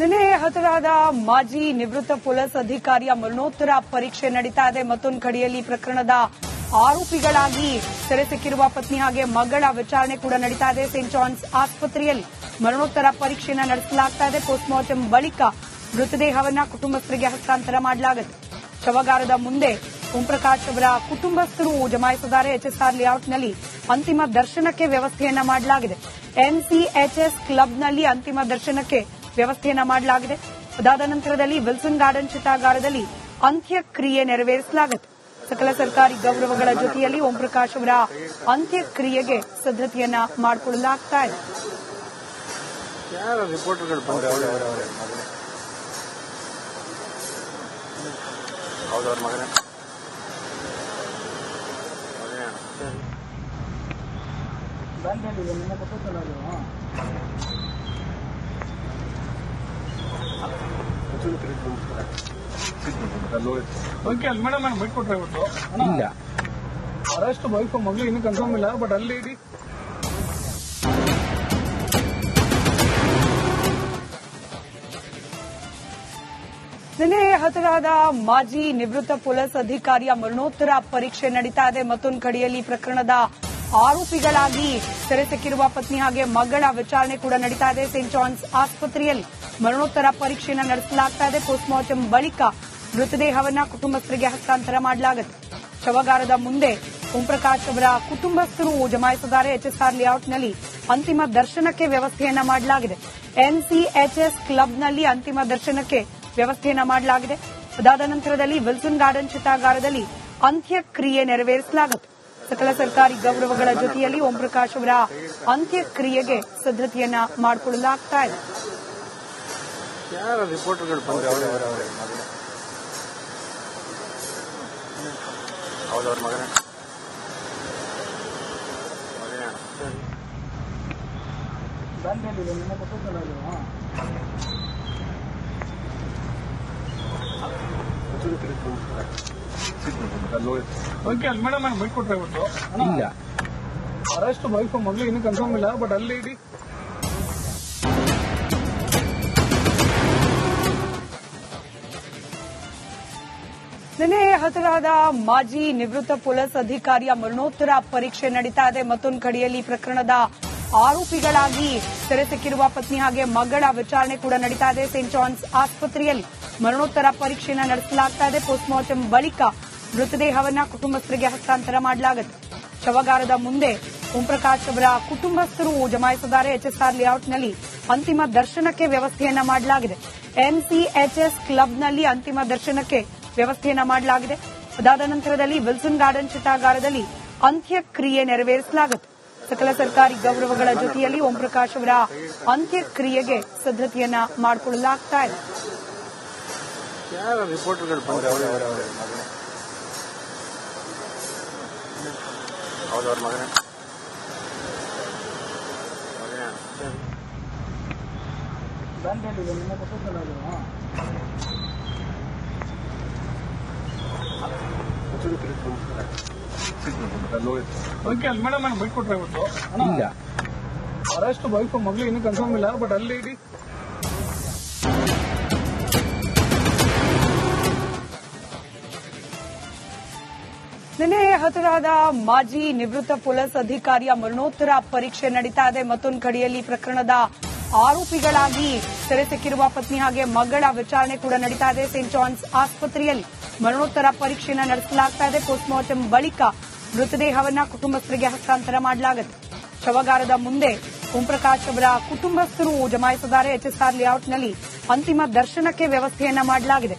ನಿನ್ನೆ ಹತರಾದ ಮಾಜಿ ನಿವೃತ್ತ ಪೊಲೀಸ್ ಅಧಿಕಾರಿಯ ಮರಣೋತ್ತರ ಪರೀಕ್ಷೆ ನಡೀತಾ ಇದೆ. ಮತ್ತೊಂದು ಕಡೆಯಲ್ಲಿ ಪ್ರಕರಣದ ಆರೋಪಿಗಳಾಗಿ ಸೆರೆ ಸಿಕ್ಕಿರುವ ಪತ್ನಿ ಹಾಗೆ ಮಗಳ ವಿಚಾರಣೆ ಕೂಡ ನಡೀತಾ ಇದೆ. ಸೇಂಟ್ ಜಾನ್ಸ್ ಆಸ್ಪತ್ರೆಯಲ್ಲಿ ಮರಣೋತ್ತರ ಪರೀಕ್ಷೆಯನ್ನು ನಡೆಸಲಾಗ್ತಾ ಇದೆ. ಪೋಸ್ಟ್ಮಾರ್ಟಂ ಬಳಿಕ ಮೃತದೇಹವನ್ನ ಕುಟುಂಬಸ್ಥರಿಗೆ ಹಸ್ತಾಂತರ ಮಾಡಲಾಗುತ್ತೆ. ಶವಗಾರದ ಮುಂದೆ ಓಂ ಪ್ರಕಾಶ್ ಅವರ ಕುಟುಂಬಸ್ಥರು ಜಮಾಯಿಸಿದ್ದಾರೆ. ಎಚ್ಎಸ್ಆರ್ ಲೇಔಟ್ನಲ್ಲಿ ಅಂತಿಮ ದರ್ಶನಕ್ಕೆ ವ್ಯವಸ್ಥೆಯನ್ನ ಮಾಡಲಾಗಿದೆ. ಎಂಸಿಎಚ್ಎಸ್ ಕ್ಲಬ್ನಲ್ಲಿ ಅಂತಿಮ ದರ್ಶನಕ್ಕೆ ವ್ಯವಸ್ಥೆಯನ್ನ ಮಾಡಲಾಗಿದೆ. ಅದಾದ ನಂತರದಲ್ಲಿ ವಿಲ್ಸನ್ ಗಾರ್ಡನ್ ಚಿತಾಗಾರದಲ್ಲಿ ಅಂತ್ಯಕ್ರಿಯೆ ನೆರವೇರಿಸಲಾಗುತ್ತೆ. ಸಕಲ ಸರ್ಕಾರಿ ಗೌರವಗಳ ಜೊತೆಯಲ್ಲಿ ಓಂ ಪ್ರಕಾಶ್ ಅವರ ಅಂತ್ಯಕ್ರಿಯೆಗೆ ಸಿದ್ದತೆಯನ್ನ ಮಾಡಿಕೊಳ್ಳಲಾಗ್ತಾ ಇದೆ. ಮೇಡಮ್ ನಾನು ಬೈಕ್ ಕೊಟ್ರೆ ಇವತ್ತು ಇಲ್ಲ ಅರೆಸ್ಟ್ ಬೈಕ್ ಮಗಳು ಇನ್ನೂ ಕನ್ಫರ್ಮ್ ಇಲ್ಲ, ಬಟ್ ಅಲ್ಲಿ ಇಡಿ. ನಿನ್ನೆ ಹತರಾದ ಮಾಜಿ ನಿವೃತ್ತ ಪೊಲೀಸ್ ಅಧಿಕಾರಿಯ ಮರಣೋತ್ತರ ಪರೀಕ್ಷೆ ನಡೀತಾ ಇದೆ. ಮತ್ತೊಂದು ಕಡೆಯಲ್ಲಿ ಪ್ರಕರಣದ ಆರೋಪಿಗಳಾಗಿ ಸೆರೆ ಸಿಕ್ಕಿರುವ ಪತ್ನಿ ಹಾಗೆ ಮಗಳ ವಿಚಾರಣೆ ಕೂಡ ನಡೀತಾ ಇದೆ. ಸೇಂಟ್ ಜಾನ್ಸ್ ಆಸ್ಪತ್ರೆಯಲ್ಲಿ ಮರಣೋತ್ತರ ಪರೀಕ್ಷೆಯನ್ನು ನಡೆಸಲಾಗ್ತಾ ಇದೆ. ಪೋಸ್ಟ್ಮಾರ್ಟಂ ಬಳಿಕ ಮೃತದೇಹವನ್ನ ಕುಟುಂಬಸ್ಥರಿಗೆ ಹಸ್ತಾಂತರ ಮಾಡಲಾಗುತ್ತೆ. ಶವಗಾರದ ಮುಂದೆ ಓಂ ಪ್ರಕಾಶ್ ಅವರ ಕುಟುಂಬಸ್ಥರು ಜಮಾಯಿಸಿದ್ದಾರೆ. ಎಚ್ಎಸ್ಆರ್ ಲೇಔಟ್ನಲ್ಲಿ ಅಂತಿಮ ದರ್ಶನಕ್ಕೆ ವ್ಯವಸ್ಥೆಯನ್ನ ಮಾಡಲಾಗಿದೆ. ಎಂಸಿಎಚ್ಎಸ್ ಕ್ಲಬ್ನಲ್ಲಿ ಅಂತಿಮ ದರ್ಶನಕ್ಕೆ ವ್ಯವಸ್ಥೆಯನ್ನ ಮಾಡಲಾಗಿದೆ. ಅದಾದ ನಂತರದಲ್ಲಿ ವಿಲ್ಸನ್ ಗಾರ್ಡನ್ ಚಿತಾಗಾರದಲ್ಲಿ ಅಂತ್ಯಕ್ರಿಯೆ ನೆರವೇರಿಸಲಾಗುತ್ತೆ. ಸಕಲ ಸರ್ಕಾರಿ ಗೌರವಗಳ ಜೊತೆಯಲ್ಲಿ ಓಂ ಪ್ರಕಾಶ್ ಅವರ ಅಂತ್ಯಕ್ರಿಯೆಗೆ ಸಿದ್ದತೆಯನ್ನ ಮಾಡಿಕೊಳ್ಳಲಾಗ್ತಾ ಇದೆ. ಮೇಡಮ್ ನಾನು ಬೈಕ್ ಕೊಟ್ರೆ ಇವತ್ತು ಇಲ್ಲ ಅರೆಸ್ಟ್ ಬೈಕ್ ಮಗಳು ಇನ್ನೂ ಕನ್ಫರ್ಮ್ ಇಲ್ಲ, ಬಟ್ ಅಲ್ಲಿ ಇಡಿ. ನಿನ್ನೆ ಹತರಾದ ಮಾಜಿ ನಿವೃತ್ತ ಪೊಲೀಸ್ ಅಧಿಕಾರಿಯ ಮರಣೋತ್ತರ ಪರೀಕ್ಷೆ ನಡೀತಾ ಇದೆ. ಮತ್ತೊಂದು ಕಡೆಯಲ್ಲಿ ಪ್ರಕರಣದ ಆರೋಪಿಗಳಾಗಿ ಸೆರೆ ಸಿಕ್ಕಿರುವ ಪತ್ನಿ ಹಾಗೆ ಮಗಳ ವಿಚಾರಣೆ ಕೂಡ ನಡೀತಾ ಇದೆ. ಸೇಂಟ್ ಜಾನ್ಸ್ ಆಸ್ಪತ್ರೆಯಲ್ಲಿ ಮರಣೋತ್ತರ ಪರೀಕ್ಷೆಯನ್ನು ನಡೆಸಲಾಗ್ತಾ ಇದೆ. ಪೋಸ್ಟ್ಮಾರ್ಟಂ ಬಳಿಕ ಮೃತದೇಹವನ್ನ ಕುಟುಂಬಸ್ಥರಿಗೆ ಹಸ್ತಾಂತರ ಮಾಡಲಾಗುತ್ತೆ. ಶವಗಾರದ ಮುಂದೆ ಓಂ ಪ್ರಕಾಶ್ ಅವರ ಕುಟುಂಬಸ್ಥರು ಜಮಾಯಿಸಿದ್ದಾರೆ. ಎಚ್ಎಸ್ಆರ್ ಲೇಔಟ್ನಲ್ಲಿ ಅಂತಿಮ ದರ್ಶನಕ್ಕೆ ವ್ಯವಸ್ಥೆಯನ್ನ ಮಾಡಲಾಗಿದೆ. ಎಂಸಿಎಚ್ಎಸ್ ಕ್ಲಬ್ನಲ್ಲಿ ಅಂತಿಮ ದರ್ಶನಕ್ಕೆ ವ್ಯವಸ್ಥೆಯನ್ನ ಮಾಡಲಾಗಿದೆ. ಅದಾದ ನಂತರದಲ್ಲಿ ವಿಲ್ಸನ್ ಗಾರ್ಡನ್ ಚಿತಾಗಾರದಲ್ಲಿ ಅಂತ್ಯಕ್ರಿಯೆ ನೆರವೇರಿಸಲಾಗುತ್ತೆ. ಸಕಲ ಸರ್ಕಾರಿ ಗೌರವಗಳ ಜೊತೆಯಲ್ಲಿ ಓಂ ಪ್ರಕಾಶ್ ಅವರ ಅಂತ್ಯಕ್ರಿಯೆಗೆ ಸಿದ್ದತೆಯನ್ನ ಮಾಡಿಕೊಳ್ಳಲಾಗ್ತಾ ಇದೆ. ಮೇಡಮ್ ನಾನು ಬೈಕ್ ಕೊಟ್ರೆ ಇವತ್ತು ಇಲ್ಲ ಅರೆಸ್ಟ್ ಬೈಕ್ ಮಗಳು ಇನ್ನೂ ಕನ್ಫರ್ಮ್ ಇಲ್ಲ, ಬಟ್ ಅಲ್ಲಿ ಇಡಿ. ನಿನ್ನೆ ಹತರಾದ ಮಾಜಿ ನಿವೃತ್ತ ಪೊಲೀಸ್ ಅಧಿಕಾರಿಯ ಮರಣೋತ್ತರ ಪರೀಕ್ಷೆ ನಡೀತಾ ಇದೆ. ಮತ್ತೊಂದು ಕಡೆಯಲ್ಲಿ ಪ್ರಕರಣದ ಆರೋಪಿಗಳಾಗಿ ಸೆರೆ ಸಿಕ್ಕಿರುವ ಪತ್ನಿ ಹಾಗೆ ಮಗಳ ವಿಚಾರಣೆ ಕೂಡ ನಡೀತಾ ಇದೆ. ಸೇಂಟ್ ಜಾನ್ಸ್ ಆಸ್ಪತ್ರೆಯಲ್ಲಿ ಮರಣೋತ್ತರ ಪರೀಕ್ಷೆಯನ್ನು ನಡೆಸಲಾಗ್ತಾ ಇದೆ. ಪೋಸ್ಟ್ಮಾರ್ಟಂ ಬಳಿಕ ಮೃತದೇಹವನ್ನ ಕುಟುಂಬಸ್ಥರಿಗೆ ಹಸ್ತಾಂತರ ಮಾಡಲಾಗುತ್ತೆ. ಶವಗಾರದ ಮುಂದೆ ಓಂ ಪ್ರಕಾಶ್ ಅವರ ಕುಟುಂಬಸ್ಥರು ಜಮಾಯಿಸಿದ್ದಾರೆ. ಎಚ್ಎಸ್ಆರ್ ಲೇಔಟ್ನಲ್ಲಿ ಅಂತಿಮ ದರ್ಶನಕ್ಕೆ ವ್ಯವಸ್ಥೆಯನ್ನ ಮಾಡಲಾಗಿದೆ.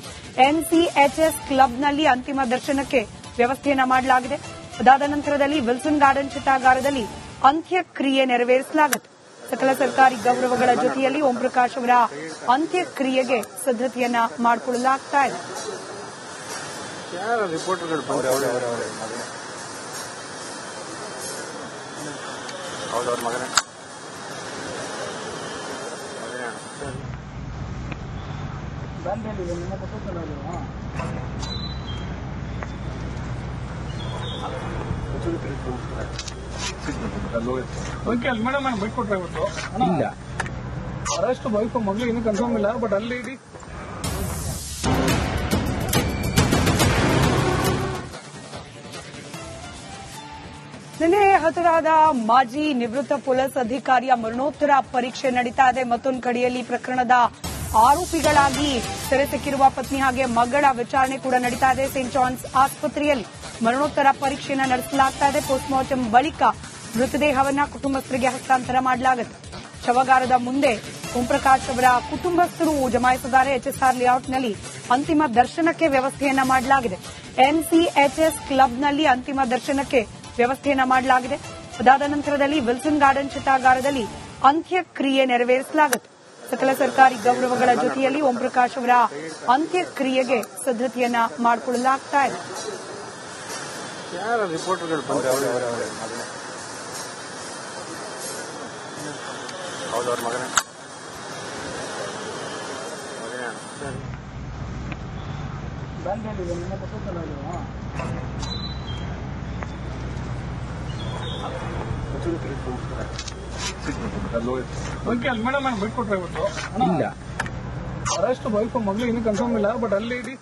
ಎಂಸಿಎಚ್ಎಸ್ ಕ್ಲಬ್ನಲ್ಲಿ ಅಂತಿಮ ದರ್ಶನಕ್ಕೆ ವ್ಯವಸ್ಥೆಯನ್ನ ಮಾಡಲಾಗಿದೆ. ಅದಾದ ನಂತರದಲ್ಲಿ ವಿಲ್ಸನ್ ಗಾರ್ಡನ್ ಚಿತಾಗಾರದಲ್ಲಿ ಅಂತ್ಯಕ್ರಿಯೆ ನೆರವೇರಿಸಲಾಗುತ್ತೆ. ಸಕಲ ಸರ್ಕಾರಿ ಗೌರವಗಳ ಜೊತೆಯಲ್ಲಿ ಓಂ ಪ್ರಕಾಶ್ ಅವರ ಅಂತ್ಯಕ್ರಿಯೆಗೆ ಸಿದ್ದತೆಯನ್ನ ಮಾಡಿಕೊಳ್ಳಲಾಗ್ತಾ ಇದೆ. ಮೇಡಮ್ ನಾನು ಬೈಕ್ ಕೊಟ್ರೆ ಇವತ್ತು ಇಲ್ಲ ಅರೆಸ್ಟ್ ವೈಫ್ ಮಗಳು ಇನ್ನೂ ಕನ್ಫರ್ಮ್ ಇಲ್ಲ, ಬಟ್ ಅಲ್ಲಿ ಇಡಿ. ನಿನ್ನೆ ಹತರಾದ ಮಾಜಿ ನಿವೃತ್ತ ಪೊಲೀಸ್ ಅಧಿಕಾರಿಯ ಮರಣೋತ್ತರ ಪರೀಕ್ಷೆ ನಡೀತಾ ಇದೆ. ಮತ್ತೊಂದು ಕಡೆಯಲ್ಲಿ ಪ್ರಕರಣದ ಆರೋಪಿಗಳಾಗಿ ಸೆರೆ ಸಿಕ್ಕಿರುವ ಪತ್ನಿ ಹಾಗೆ ಮಗಳ ವಿಚಾರಣೆ ಕೂಡ ನಡೀತಾ ಇದೆ. ಸೇಂಟ್ ಜಾನ್ಸ್ ಆಸ್ಪತ್ರೆಯಲ್ಲಿ ಮರಣೋತ್ತರ ಪರೀಕ್ಷೆಯನ್ನು ನಡೆಸಲಾಗ್ತಾ ಇದೆ. ಪೋಸ್ಟ್ಮಾರ್ಟಂ ಬಳಿಕ ಮೃತದೇಹವನ್ನ ಕುಟುಂಬಸ್ಥರಿಗೆ ಹಸ್ತಾಂತರ ಮಾಡಲಾಗುತ್ತೆ. ಶವಗಾರದ ಮುಂದೆ ಓಂ ಪ್ರಕಾಶ್ ಅವರ ಕುಟುಂಬಸ್ಥರು ಜಮಾಯಿಸಿದ್ದಾರೆ. ಎಚ್ಎಸ್ಆರ್ ಲೇಔಟ್ನಲ್ಲಿ ಅಂತಿಮ ದರ್ಶನಕ್ಕೆ ವ್ಯವಸ್ಥೆಯನ್ನ ಮಾಡಲಾಗಿದೆ. ಎನ್ಸಿಎಚ್ಎಸ್ ಕ್ಲಬ್ನಲ್ಲಿ ಅಂತಿಮ ದರ್ಶನಕ್ಕೆ ವ್ಯವಸ್ಥೆಯನ್ನ ಮಾಡಲಾಗಿದೆ. ಅದಾದ ನಂತರದಲ್ಲಿ ವಿಲ್ಸನ್ ಗಾರ್ಡನ್ ಚಿತಾಗಾರದಲ್ಲಿ ಅಂತ್ಯಕ್ರಿಯೆ ನೆರವೇರಿಸಲಾಗುತ್ತೆ. ಸಕಲ ಸರ್ಕಾರಿ ಗೌರವಗಳ ಜೊತೆಯಲ್ಲಿ ಓಂ ಪ್ರಕಾಶ್ ಅವರ ಅಂತ್ಯಕ್ರಿಯೆಗೆ ಸಿದ್ದತೆಯನ್ನ ಮಾಡಿಕೊಳ್ಳಲಾಗ್ತಾ ಇದೆ. ಮೇಡಮ್ ನಾನು ಬಿಟ್ಕೊಟ್ರೆ ಇವತ್ತು ಇಲ್ಲ. ಅರೆಸ್ಟ್ ವೈಫ್ ಮಗಳು ಇನ್ನೂ ಕನ್ಫರ್ಮ್ ಇಲ್ಲ, ಬಟ್ ಅಲ್ಲಿ ಇಡಿ.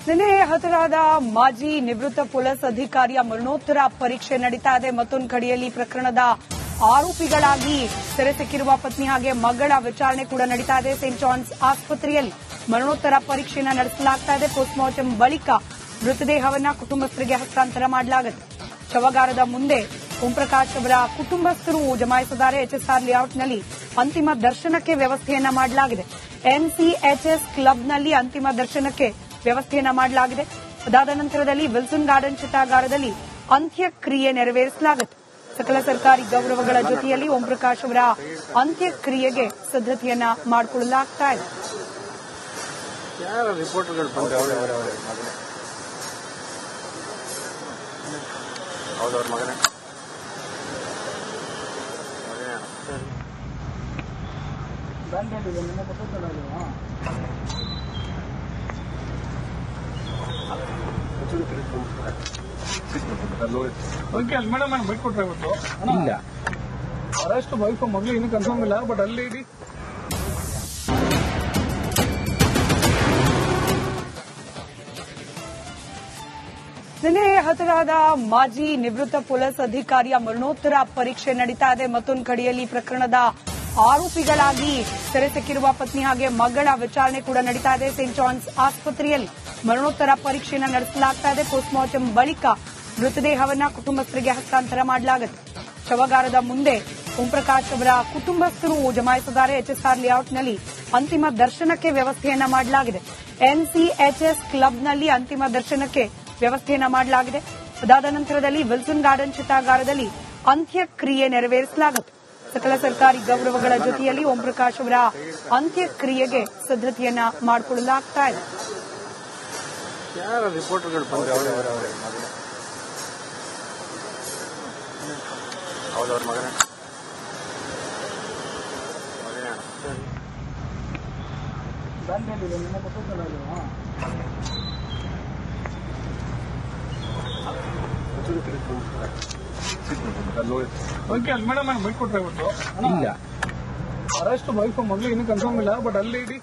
ನಿನ್ನೆ ಹತರಾದ ಮಾಜಿ ನಿವೃತ್ತ ಪೊಲೀಸ್ ಅಧಿಕಾರಿಯ ಮರಣೋತ್ತರ ಪರೀಕ್ಷೆ ನಡೀತಾ ಇದೆ. ಮತ್ತೊಂದು ಕಡೆಯಲ್ಲಿ ಪ್ರಕರಣದ ಆರೋಪಿಗಳಾಗಿ ಸೆರೆ ಸಿಕ್ಕಿರುವ ಪತ್ನಿ ಹಾಗೆ ಮಗಳ ವಿಚಾರಣೆ ಕೂಡ ನಡೀತಾ ಇದೆ. ಸೇಂಟ್ ಜಾನ್ಸ್ ಆಸ್ಪತ್ರೆಯಲ್ಲಿ ಮರಣೋತ್ತರ ಪರೀಕ್ಷೆಯನ್ನು ನಡೆಸಲಾಗ್ತಾ ಇದೆ. ಪೋಸ್ಟ್ಮಾರ್ಟಂ ಬಳಿಕ ಮೃತದೇಹವನ್ನ ಕುಟುಂಬಸ್ಥರಿಗೆ ಹಸ್ತಾಂತರ ಮಾಡಲಾಗುತ್ತೆ. ಶವಗಾರದ ಮುಂದೆ ಓಂ ಪ್ರಕಾಶ್ ಅವರ ಕುಟುಂಬಸ್ಥರು ಜಮಾಯಿಸಿದ್ದಾರೆ. ಎಚ್ಎಸ್ಆರ್ ಲೇಔಟ್ನಲ್ಲಿ ಅಂತಿಮ ದರ್ಶನಕ್ಕೆ ವ್ಯವಸ್ಥೆಯನ್ನ ಮಾಡಲಾಗಿದೆ. ಎನ್ಸಿಎಚ್ಎಸ್ ಕ್ಲಬ್ನಲ್ಲಿ ಅಂತಿಮ ದರ್ಶನಕ್ಕೆ ವ್ಯವಸ್ಥೆಯನ್ನ ಮಾಡಲಾಗಿದೆ. ಅದಾದ ನಂತರದಲ್ಲಿ ವಿಲ್ಸನ್ ಗಾರ್ಡನ್ ಚಿತಾಗಾರದಲ್ಲಿ ಅಂತ್ಯಕ್ರಿಯೆ ನೆರವೇರಿಸಲಾಗುತ್ತೆ. ಸಕಲ ಸರ್ಕಾರಿ ಗೌರವಗಳ ಜೊತೆಯಲ್ಲಿ ಓಂ ಪ್ರಕಾಶ್ ಅವರ ಅಂತ್ಯಕ್ರಿಯೆಗೆ ಸಿದ್ದತೆಯನ್ನ ಮಾಡಿಕೊಳ್ಳಲಾಗ್ತಾ ಇದೆ. ಮೇಡಮ್ ನಾನು ಬಿಟ್ಕೊಟ್ರೆ ಇವತ್ತು ಇಲ್ಲ. ಅರೆಸ್ಟ್ ವೈಫ್ ಮಗಳು ಇನ್ನೂ ಕನ್ಫರ್ಮ್ ಇಲ್ಲ, ಬಟ್ ಅಲ್ಲಿ ಇಡಿ. ನಿನ್ನೆ ಹತರಾದ ಮಾಜಿ ನಿವೃತ್ತ ಪೊಲೀಸ್ ಅಧಿಕಾರಿಯ ಮರಣೋತ್ತರ ಪರೀಕ್ಷೆ ನಡೀತಾ ಇದೆ. ಮತ್ತೊಂದು ಕಡೆಯಲ್ಲಿ ಪ್ರಕರಣದ ಆರೋಪಿಗಳಾಗಿ ಸೆರೆ ಸಿಕ್ಕಿರುವ ಪತ್ನಿ ಹಾಗೆ ಮಗಳ ವಿಚಾರಣೆ ಕೂಡ ನಡೀತಾ ಇದೆ. ಸೇಂಟ್ ಜಾನ್ಸ್ ಆಸ್ಪತ್ರೆಯಲ್ಲಿ ಮರಣೋತ್ತರ ಪರೀಕ್ಷೆಯನ್ನು ನಡೆಸಲಾಗ್ತಾ ಇದೆ. ಪೋಸ್ಟ್ಮಾರ್ಟಂ ಬಳಿಕ ಮೃತದೇಹವನ್ನ ಕುಟುಂಬಸ್ಥರಿಗೆ ಹಸ್ತಾಂತರ ಮಾಡಲಾಗುತ್ತೆ. ಶವಗಾರದ ಮುಂದೆ ಓಂ ಪ್ರಕಾಶ್ ಅವರ ಕುಟುಂಬಸ್ಥರು ಜಮಾಯಿಸಿದ್ದಾರೆ. ಎಚ್ಎಸ್ಆರ್ ಲೇಔಟ್ನಲ್ಲಿ ಅಂತಿಮ ದರ್ಶನಕ್ಕೆ ವ್ಯವಸ್ಥೆಯನ್ನ ಮಾಡಲಾಗಿದೆ. ಎನ್ಸಿಎಚ್ಎಸ್ ಕ್ಲಬ್ನಲ್ಲಿ ಅಂತಿಮ ದರ್ಶನಕ್ಕೆ ವ್ಯವಸ್ಥೆಯನ್ನ ಮಾಡಲಾಗಿದೆ. ಅದಾದ ನಂತರದಲ್ಲಿ ವಿಲ್ಸನ್ ಗಾರ್ಡನ್ ಚಿತಾಗಾರದಲ್ಲಿ ಅಂತ್ಯಕ್ರಿಯೆ ನೆರವೇರಿಸಲಾಗುತ್ತೆ. ಸಕಲ ಸರ್ಕಾರಿ ಗೌರವಗಳ ಜೊತೆಯಲ್ಲಿ ಓಂ ಪ್ರಕಾಶ್ ಅವರ ಅಂತ್ಯಕ್ರಿಯೆಗೆ ಸಿದ್ದತೆಯನ್ನ ಮಾಡಿಕೊಳ್ಳಲಾಗ್ತಾ ಇದೆ. ಮೇಡಮ್ ನಾನು ಬಿಟ್ಕೊಟ್ರೆ ಇವತ್ತು ಇಲ್ಲ. ಅರೆಸ್ಟ್ ವೈಫ್ ಮಗಳು ಇನ್ನೂ ಕನ್ಫರ್ಮ್ ಇಲ್ಲ, ಬಟ್ ಅಲ್ಲಿ ಇಡಿ.